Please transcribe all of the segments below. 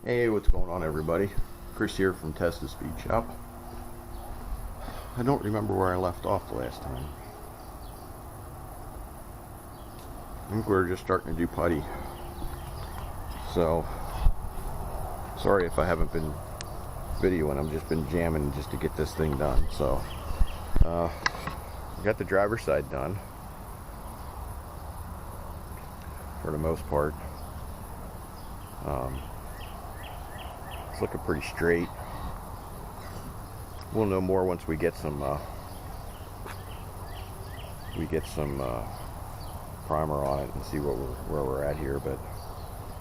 Hey, what's going on, everybody? Chris here from Testa Speed Shop. I don't remember where I left off the last time. I think we were just starting to do putty. So, sorry if I haven't been videoing. I've just been jamming just to get this thing done. So, got the driver's side done for the most part. It's looking pretty straight. We'll know more once we get some primer on it and see where we're at here. But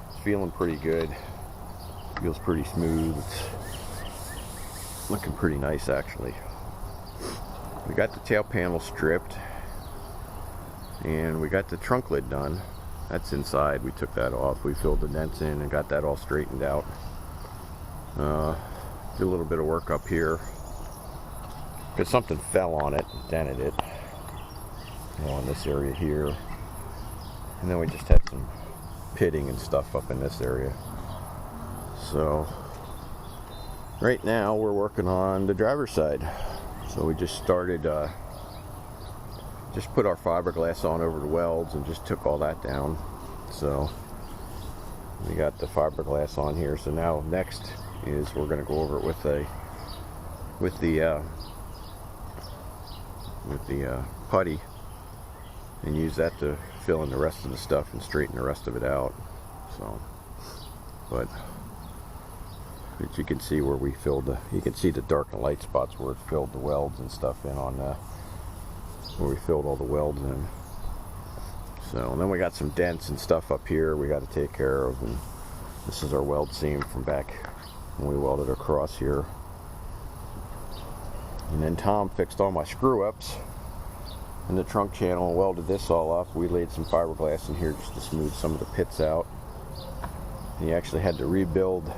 it's feeling pretty good. Feels pretty smooth. It's looking pretty nice, actually. We got the tail panel stripped, and we got the trunk lid done. That's inside. We took that off. We filled the dents in and got that all straightened out. Did a little bit of work up here because something fell on it, dented it, in this area here. And then we just had some pitting and stuff up in this area. So right now we're working on the driver's side. So we just started, just put our fiberglass on over the welds and just took all that down. So we got the fiberglass on here. So now next is we're going to go over it with the putty and use that to fill in the rest of the stuff and straighten the rest of it out. So, but you can see where we filled you can see the dark and light spots where it filled the welds and stuff in on where we filled all the welds in. So, and then we got some dents and stuff up here we got to take care of, and this is our weld seam from back when we welded across here. And then Tom fixed all my screw ups in the trunk channel and welded this all up. We laid some fiberglass in here just to smooth some of the pits out. And he actually had to rebuild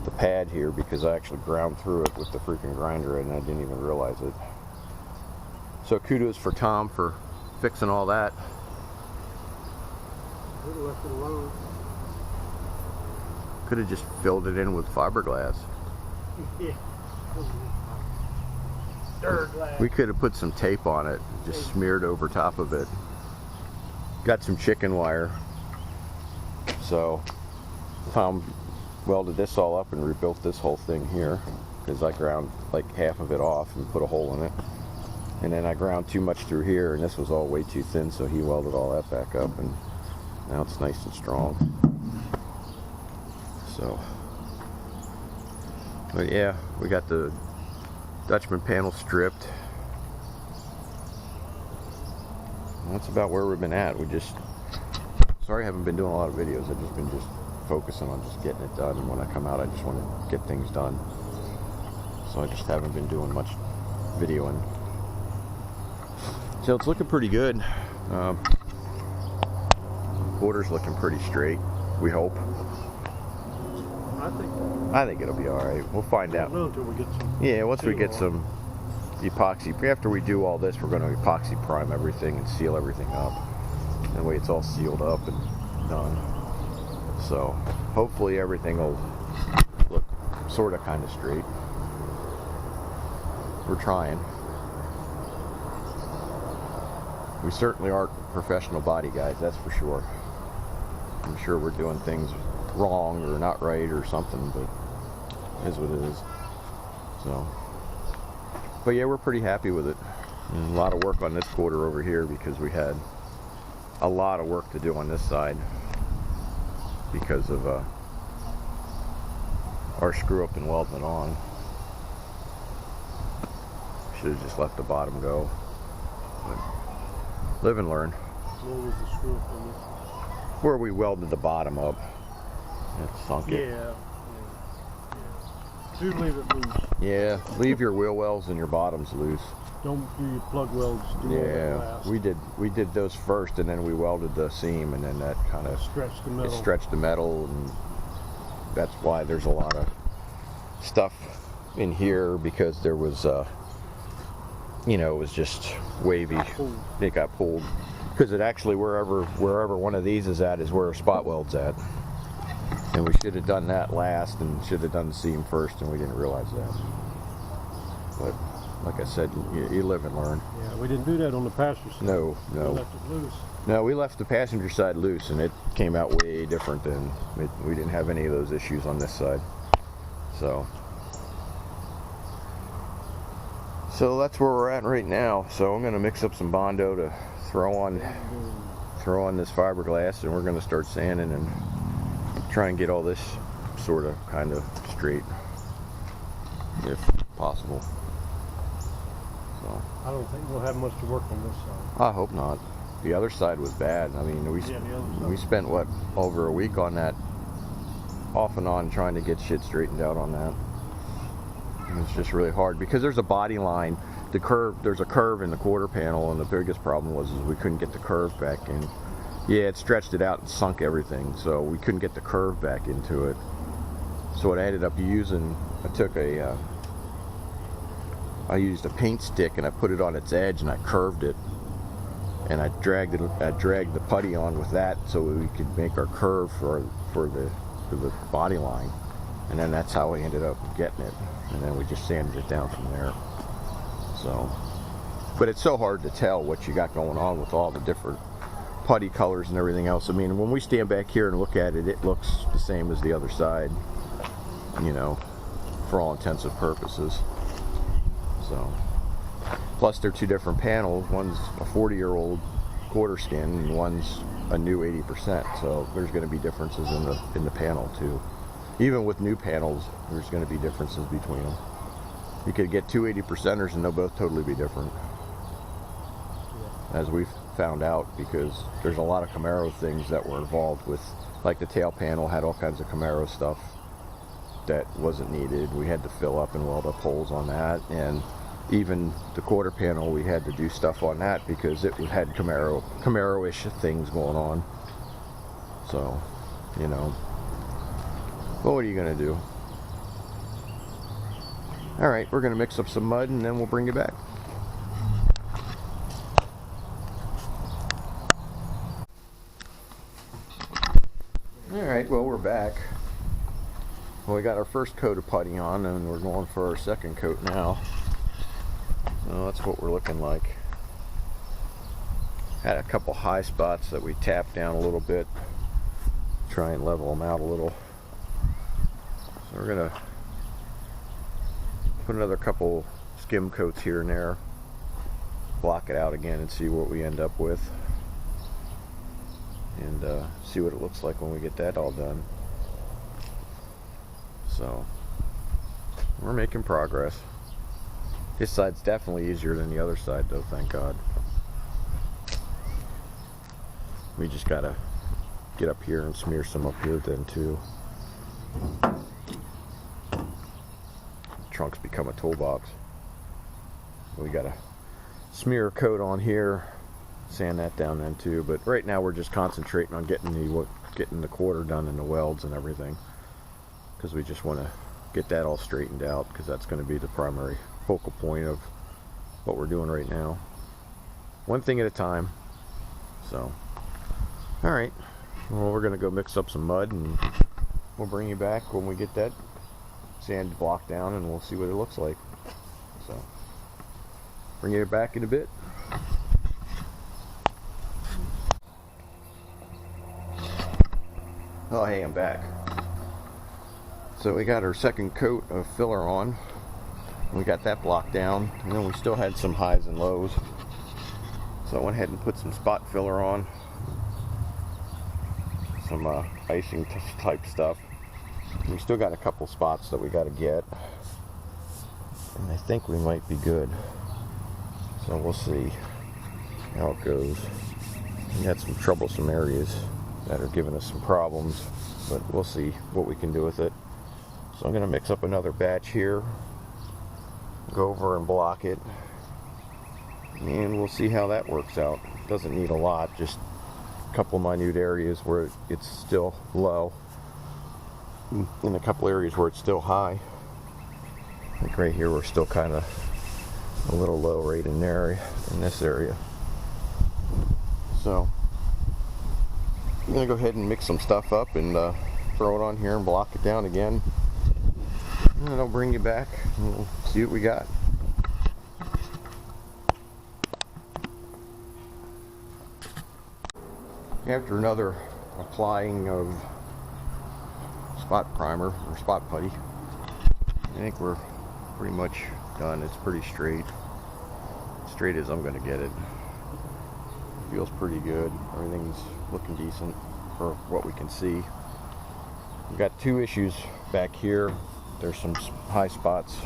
the pad here because I actually ground through it with the freaking grinder and I didn't even realize it. So kudos for Tom for fixing all that. Could have left it alone. Could have just filled it in with fiberglass. Yeah. Glass. We could have put some tape on it, just smeared over top of it. Got some chicken wire. So Tom welded this all up and rebuilt this whole thing here because I ground like half of it off and put a hole in it. And then I ground too much through here and this was all way too thin, so he welded all that back up and now it's nice and strong. So, but yeah, we got the Dutchman panel stripped. And that's about where we've been at. Sorry I haven't been doing a lot of videos. I've just been focusing on just getting it done, and when I come out I just want to get things done. So I just haven't been doing much videoing. So it's looking pretty good. Border's looking pretty straight, we hope. I think it'll be alright. We'll find out. Until we get some. Yeah, once we get some epoxy. After we do all this, we're going to epoxy prime everything and seal everything up. That way it's all sealed up and done. So hopefully everything will look sort of kind of straight. We're trying. We certainly aren't professional body guys, that's for sure. I'm sure we're doing things wrong or not right or something, but it is what it is. So, but yeah, we're pretty happy with it. And a lot of work on this quarter over here because we had a lot of work to do on this side because of our screw up and welding it on. Should have just let the bottom go. But live and learn. Where was the screw up on this? Where we welded the bottom up. It sunk it. Yeah. Do leave it loose. Yeah, leave your wheel wells and your bottoms loose. Don't do your plug welds. Yeah, we did those first, and then we welded the seam, and then that kind of stretched the metal, and that's why there's a lot of stuff in here because there was, it was just wavy. It got pulled because it actually wherever one of these is at is where a spot weld's at. And we should have done that last and should have done the seam first, and we didn't realize that. But like I said, you live and learn. Yeah, we didn't do that on the passenger side. No. We left it loose. No, we left the passenger side loose, and it came out way different than we didn't have any of those issues on this side. So that's where we're at right now. So I'm going to mix up some Bondo to throw on this fiberglass, and we're going to start sanding and try and get all this sort of kind of straight if possible. So I don't think we'll have much to work on this side. I hope not. The other side was bad. I mean, we spent what, over a week on that, off and on, trying to get shit straightened out on that. And it's just really hard because there's a body line. There's a curve in the quarter panel, and the biggest problem was we couldn't get the curve back in. Yeah, it stretched it out and sunk everything, so we couldn't get the curve back into it. So what I ended up using, I used a paint stick and I put it on its edge and I curved it, and I dragged the putty on with that so we could make our curve for the body line, and then that's how we ended up getting it, and then we just sanded it down from there. So, but it's so hard to tell what you got going on with all the different putty colors and everything else. I mean, when we stand back here and look at it, it looks the same as the other side, you know, for all intents and purposes. So, plus they're two different panels. One's a 40-year-old quarter skin and one's a new 80%. So there's going to be differences in the panel too. Even with new panels, there's going to be differences between them. You could get two 80%ers and they'll both totally be different, as we've found out, because there's a lot of Camaro things that were involved with, like the tail panel had all kinds of Camaro stuff that wasn't needed. We had to fill up and weld up holes on that, and even the quarter panel, we had to do stuff on that because it had Camaro-ish things going on. So, you know, well, what are you gonna do? All right, we're gonna mix up some mud and then we'll bring you back. All right, well, we're back. Well, we got our first coat of putty on and we're going for our second coat now. So that's what we're looking like. Had a couple high spots that we tapped down a little bit, try and level them out a little. So we're gonna put another couple skim coats here and there, block it out again and see what we end up with, and see what it looks like when we get that all done. So we're making progress. This side's definitely easier than the other side though, thank God. We just gotta get up here and smear some up here then too. Trunk's become a toolbox. We gotta smear a coat on here, sand that down then too, but right now we're just concentrating on getting the quarter done and the welds and everything, because we just want to get that all straightened out, because that's going to be the primary focal point of what we're doing right now. One thing at a time. So, all right, well, we're going to go mix up some mud and we'll bring you back when we get that sand block down and we'll see what it looks like. So, bring you back in a bit. Oh, hey, I'm back. So we got our second coat of filler on. We got that blocked down, and then we still had some highs and lows. So I went ahead and put some spot filler on, some icing type stuff. We still got a couple spots that we got to get, and I think we might be good. So we'll see how it goes. We had some troublesome areas that are giving us some problems, but we'll see what we can do with it. So I'm going to mix up another batch here, go over and block it, and we'll see how that works out. It doesn't need a lot, just a couple minute areas where it's still low, and a couple areas where it's still high. Like right here, we're still kind of a little low right in there, in this area. So I'm going to go ahead and mix some stuff up and throw it on here and block it down again. And then I'll bring you back and we'll see what we got. After another applying of spot primer or spot putty, I think we're pretty much done. It's pretty straight as I'm going to get it. Feels pretty good. Everything's looking decent for what we can see. We've got two issues back here. There's some high spots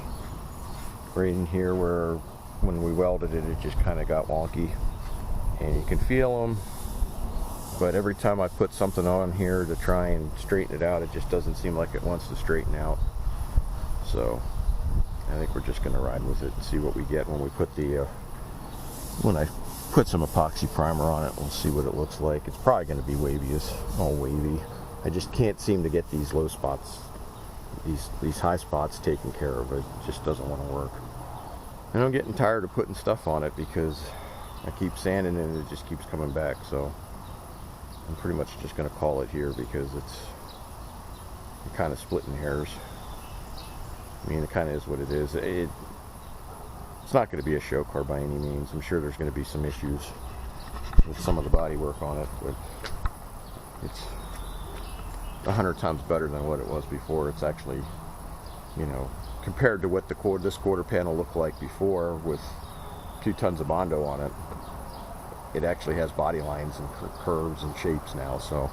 right in here where when we welded it, it just kind of got wonky, and you can feel them. But every time I put something on here to try and straighten it out, it just doesn't seem like it wants to straighten out. So I think we're just going to ride with it and see what we get when we put the when I put some epoxy primer on it. We'll see what it looks like. It's probably going to be wavy, all wavy. I just can't seem to get these low spots, these high spots taken care of. It just doesn't want to work. And I'm getting tired of putting stuff on it because I keep sanding it and it just keeps coming back. So I'm pretty much just going to call it here because I'm kind of splitting hairs. I mean, it kind of is what it is. It's not going to be a show car by any means. I'm sure there's going to be some issues with some of the body work on it, but it's 100 times better than what it was before. It's actually, you know, compared to what this quarter panel looked like before with 2 tons of Bondo on it, it actually has body lines and curves and shapes now. So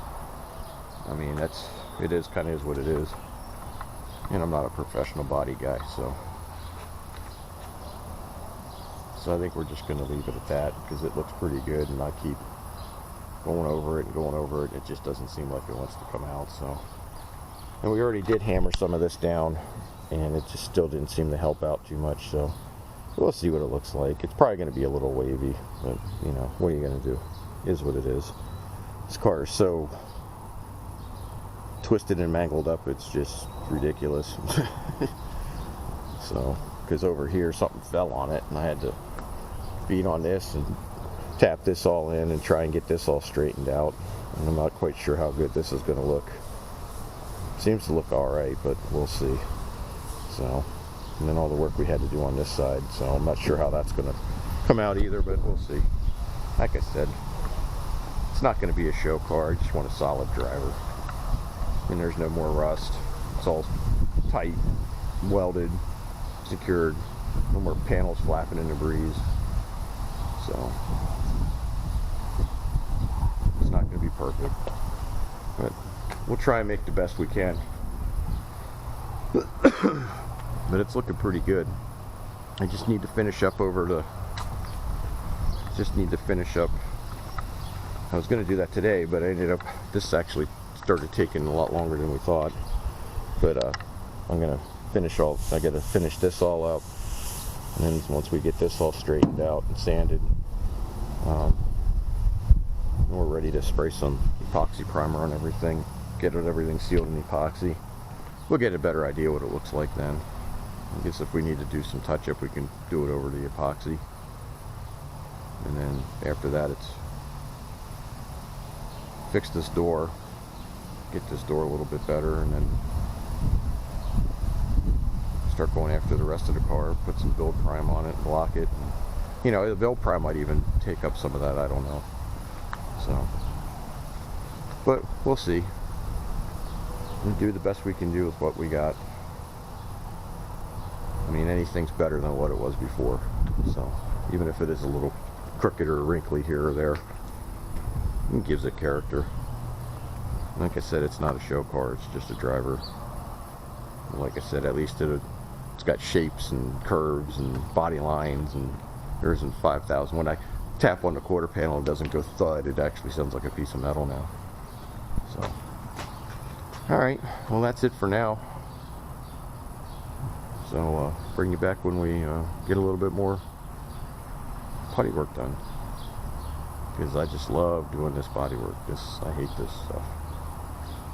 I mean, it is kind of what it is, and I'm not a professional body guy, so I think we're just going to leave it at that because it looks pretty good, and I keep going over it and going over it. It just doesn't seem like it wants to come out. So, and we already did hammer some of this down, and it just still didn't seem to help out too much. So we'll see what it looks like. It's probably going to be a little wavy, but you know, what are you going to do? It is what it is. This car is so twisted and mangled up, it's just ridiculous. So, because over here something fell on it, and I had to beat on this and tap this all in and try and get this all straightened out. And I'm not quite sure how good this is going to look. Seems to look alright, but we'll see. So, and then all the work we had to do on this side, so I'm not sure how that's going to come out either, but we'll see. Like I said, it's not going to be a show car. I just want a solid driver. And there's no more rust. It's all tight, welded, secured. No more panels flapping in the breeze. So it's not going to be perfect, but we'll try and make the best we can. But it's looking pretty good. I just need to finish up I was going to do that today, but I ended up, this actually started taking a lot longer than we thought. But I'm going to I got to finish this all up. And then once we get this all straightened out and sanded, we're ready to spray some epoxy primer on everything, get everything sealed in epoxy. We'll get a better idea what it looks like then. I guess if we need to do some touch-up, we can do it over the epoxy. And then after that, it's fix this door, get this door a little bit better, and then start going after the rest of the car, put some build prime on it, block it. And, you know, the build prime might even take up some of that, I don't know. So, but we'll see. We'll do the best we can do with what we got. I mean, anything's better than what it was before. So, even if it is a little crooked or wrinkly here or there, it gives it character. Like I said, it's not a show car, it's just a driver. Like I said, at least it's got shapes and curves and body lines, and there isn't 5,000. When I tap on the quarter panel, it doesn't go thud. It actually sounds like a piece of metal now. So, alright, well that's it for now. So, bring you back when we get a little bit more putty work done. Because I just love doing this body work. I hate this stuff.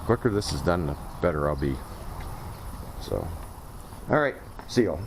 The quicker this is done, the better I'll be. So, alright, see y'all.